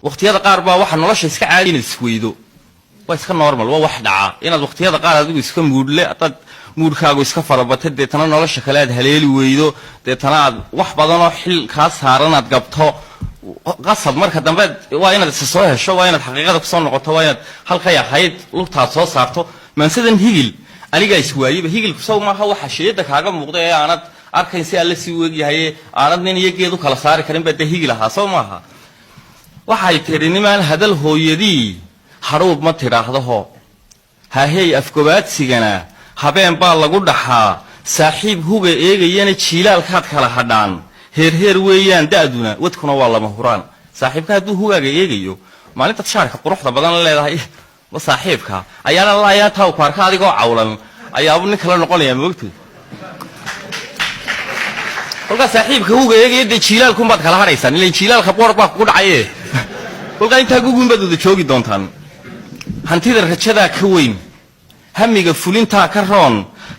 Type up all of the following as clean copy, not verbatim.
waqtiyada qaar baa waxa nolosha iska caadi in isweydo waa iska normal waa wax dhaca inaad waqtiyada qaar adigu iska muudle dad muudkaagu iska farabatay deetana nolosha kale aad haleeli weydo deetana aad wax badan oo xil ka saaran aad gabto qasab marka dambe waa inaad is soo hesho waa inaad xaqiiqada ku soo noqoto waa inaad halka yahayd lugtaad soo saarto maansadan higil aniga iswaayba higilku soo maaha waxa sheeyada kaaga muuqda ee aanad arkayn si alla si weeg yahay aanad nin iyageedu kala saari karin baa higil aha soo maaha waxay tiri nimaan hadal hooyadii haruub ma tiraahdo haahey afgobaadsigana habeen baa lagu dhaxaa saaxiib huga eegayana jiilaalkaad kala hadhaan heer weeyaan daaduna wadkuna waa lama huraan saaxiibka hadduu hugaaga eegayo maalinta shaarka quruxda badan leedahay wa saaxiibka ayaana laayaa taa ku arka adigoo cawlan ayaaba nin kala noqonaya moogtay kolka saaxiibka huga eegayada jiilaalku baad kala hadhaysan ilaa jiilaalka boor baa ku dhacay kolka inta gugun baad wada joogi doontaan hantida rajada ka weyn hamiga fulinta ka roon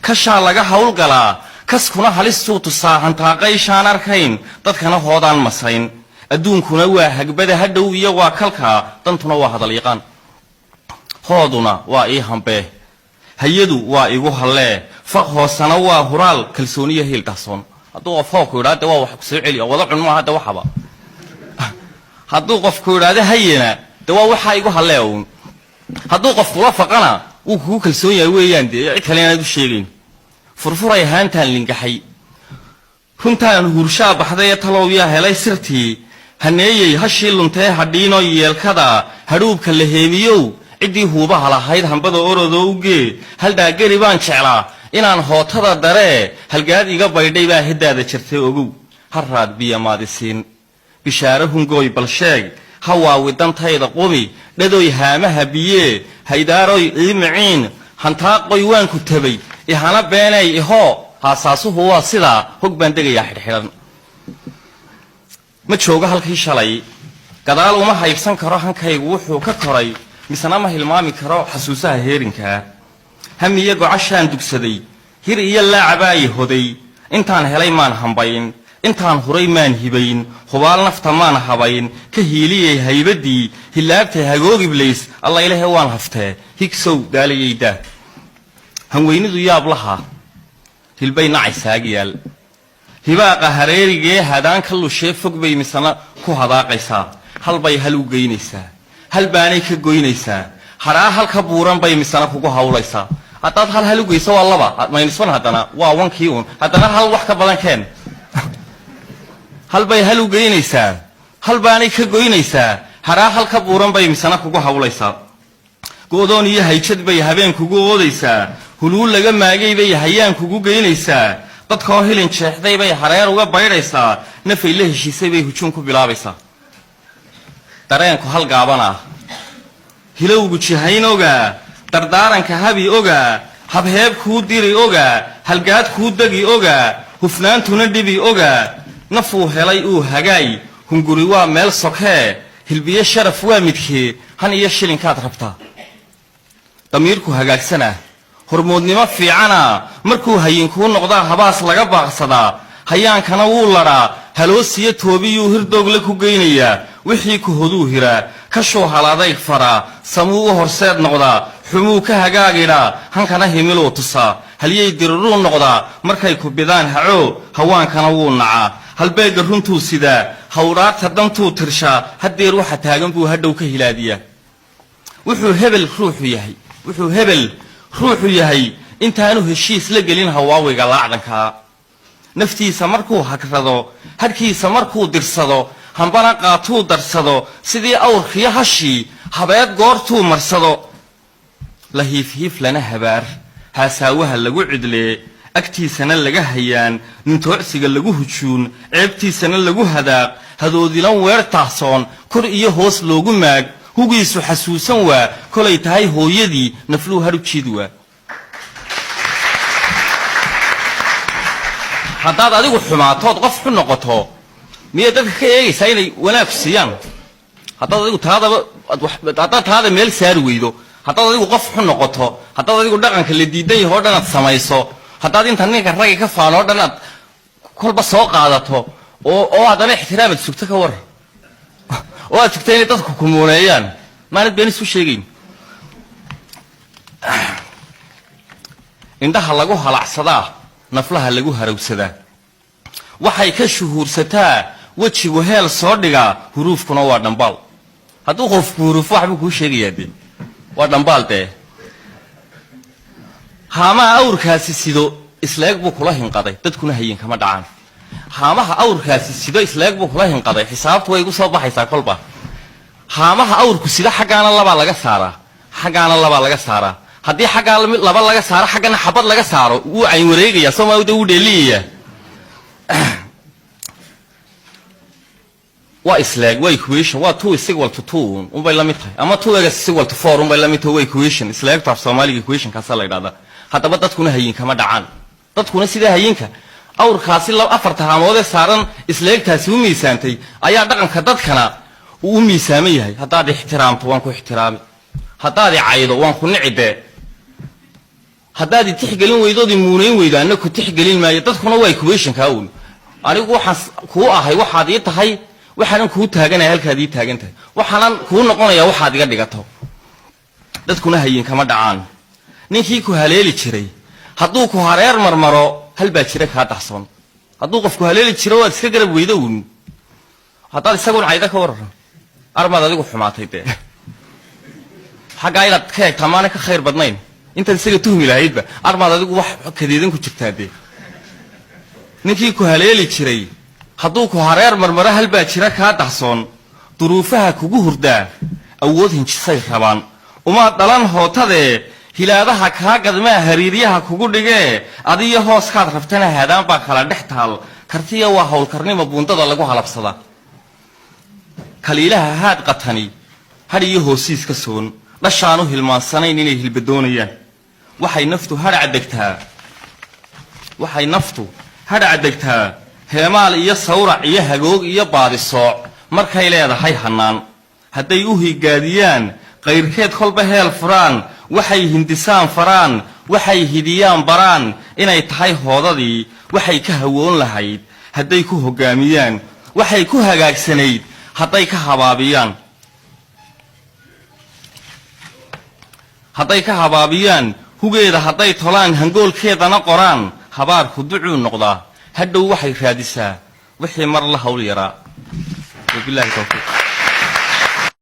ka shaa laga hawl galaa kaskuna halistuu tusaa hantaaqayshaan arkayn dadkana hoodaan masayn adduunkuna waa hagbada hadhow iyo waa kalka dantuna waa hadal yaqaan hooduna waa ii hambee hayadu waa igu hallee faq hoosana waa huraal kalsooniya heel dahsoon hadduu qof ku yidhaahdo waa wax ku soo celiya wada cun ma hadda waxaba hadduu qofku yidhaahdo hayena de waa waxa igu hallee uun hadduu qof kula faqana uu kugu kalsoon yahay weeyaan dee cid kale inaad u sheegayn furfuray haantaan lingaxay runtaan hurshaa baxday talow yaa helay sirtii haneeyay hashii luntee hadhiino yeelkada hadhuubka la heemiyow ciddii huubaha lahayd hambada orodoo ugee haldhaa geri baan jeclaa inaan hootada daree halgaad iga baydhay baa heddaada jirtay ogow harraad biya maadisiin bishaare hungooy bal sheeg hawaawi dantayda qumi dhadoy haamaha biyee haydaaroy iimiciin hantaaqoy waan ku tabay ihana beenay ihoo haasaasuhu waa sidaa hog baan degayaa xidhxidhan ma jooga halkii shalay gadaal uma haybsan karo hankaygu wuxuu ka koray misna ma hilmaami karo xasuusaha heerinkaa hamiyo gocashaan dugsaday hir iyo laacabaayi hoday intaan helay maan hambayn intaan huray maan hibayn hubaal nafta maan habayn ka hiiliyey haybadii hilaabtay hagoogiblays alla ilaahe waan haftee higsow daalayayda hanweynidu yaab laha hilbay nacaysaagyaal hibaaqa hareerigee hadaan ka lushee fog bay misana ku hadaaqaysaa halbay hal u geynaysaa hal baanay ka goynaysaa haraa halka buuran bay misana kugu hawlaysaa haddaad hal u geyso waa laba maynisban haddana waa wankii uun haddana hal wax ka badan keen halbay hal u geynaysaa hal baanay ka goynaysaa haraa halka buuran bay misana kugu hawlaysaa go'doon iyo hayjad bay habeen kugu oodaysaa huluul laga maagay bay hayaan kugu geynaysaa dadkoo hilin jeexday bay hareer uga baydhaysaa nafay la heshiisay bay hujuum ku bilaabaysaa dareenku hal gaaban ah hilowgu jihayn ogaa dardaaranka habi ogaa habheeb kuu diri ogaa halgaad kuu degi ogaa hufnaantuna dhibi ogaa nafuu helay uu hagaay hunguri waa meel sokee hilbiyo sharaf waa midkee han iyo shilinkaad rabtaa damiirku hagaagsanaa hormoodnimo fiicana markuu hayinkuu noqdaa habaas laga baaqsadaa hayaankana wuu ladhaa haloosiyo toobiyuu hirdoogle ku geynayaa wixii ku hoduu hiraa kashuu halaadayg faraa samuu u horseed noqdaa xumuu ka hagaagidhaa hankana himiluu tusaa halyay diriruu noqdaa markay ku bidaan hacoo hawaankana wuu nacaa halbeegga runtuu sidaa hawraarta dantuu tirshaa haddeer waxa taagan buu hadhow ka hilaadiyaa wuxuu hebel ruuxu yahay intaanu heshiis la gelin hawaawiga laacdankaa naftiisa markuu hagrado hadhkiisa markuu dirsado hambana qaatuu darsado sidii awrkiyo hashii habeed goortuu marsado la hiifhiif lana habaar haasaawaha lagu cidlee agtiisana laga hayaan nintoocsiga lagu hujuun ceebtiisana lagu hadaaq hadoodilan weer taahsoon kor iyo hoos loogu maag hugiisu xasuusan waa kolay tahay hooyadii nafluu har u jiid waa haddaad adigu xumaatood qof xu noqoto miyay dadka ka eegaysaa inay wanaag siiyaan haddaad taada meel saari weydo haddaad adigu qof xu noqoto haddaad adigu dhaqanka la diidan yahay oo dhan aad samayso haddaad inta ninka ragga ka faano oo dhan aad kolba soo qaadato oo haddana ixtiraamad sugto ka war oo aad tagtay inay dadku kumuuneeyaan maanad been isu sheegayn indhaha lagu halacsadaa naflaha lagu harawsadaa waxay ka shuhuursataa wejigu heel soo dhigaa huruufkuna waa dhambaal hadduu qofku huruuf waxbuu kuu sheegayaa dee waa dhambaal dee haamaha awrkaasi sido isleeg buu kula hinqaday dadkuna hayin kama dhacaan haamaha awrkaasi sido isleeg buu kula hinqaday xisaabtu way igu soo baxaysaa kolba haamaha awrku sida xaggaana labaa laga saaraa xaggaana labaa laga saaraa haddii xaggaa laba laga saaro xaggana xabad laga saaro wuu cayn wareegayaa soomaalida wuu dheeliyayaa waa isleeg waa equation waa 2 is equal to 2 unbay la mid tahay ama 2 is equal to 4 unbay la mid tahay waa equation isleegta af Soomaaliga equation kaasa la yiraahdaa haddaba dadkuna hayin kama dhacaan dadkuna sida hayinka awrkaasi afarta haamoode saaran isleegtaasi u miisaantay ayaa dhaqanka dadkana uu miisaaman yahay haddaad ixtiraamto waan ku ixtiraami haddaad caydo waan ku nicide haddaad tixgelin weydood muunayn weydaana ku tixgelin maayo dadkuna waa equation ka uun anigu waxaan ku ahay waxaad ii tahay waxaan ku taaganahay halkaad ii taagantahay waxaan ku noqonayaa waxaad iga dhigato dadkuna hayin kama dhacaan ninkii ku haleeli jiray hadduu ku hareer marmaro hal baa jira ka dhaxsan hadduu qofku haleeli jiro waad iska garab weydo uun haddaad isagu cayda ka waran armaad adigu xumaatay dee xagaa inaad ka eegtaa maana ka khayr badnayn intaad isaga tuhmi lahaydba armaad adigu wax kadeedan ku jirtaa dee ninkii ku haleeli jiray hadduu ku hareer marmaro hal baa jira kaa dhaxsoon duruufaha kugu hurdaa awood hinjisay rabaan uma dhalan hootadee hilaadaha kaa gadmaa hariiryaha kugu dhigee adiyo hooskaad rabtana haadaan baa kala dhex taal kartiya waa howlkarnimo buundada lagu halabsada kaliilaha haad qatani hadh iyo hoosiis ka soon dhashaanu hilmaansanayn inay hilbadoonayaan waxay naftu hadhac degtaa heemaal iyo sawrac iyo hagoog iyo baadisooc markay leedahay hannaan hadday u higaadiyaan qayrkeed kolba heel furaan waxay hindisaan faraan waxay hidiyaan baraan inay tahay hoodadii waxay ka hawoon lahayd hadday ku hoggaamiyaan waxay ku hagaagsanayd hadday ka habaabiyaan hugeeda hadday tolaan hangoolkeedana qoraan habaarku ducuu noqdaa hadhow waxay raadisaa wixii mar la hawl yaraa wabillahi tawfiiq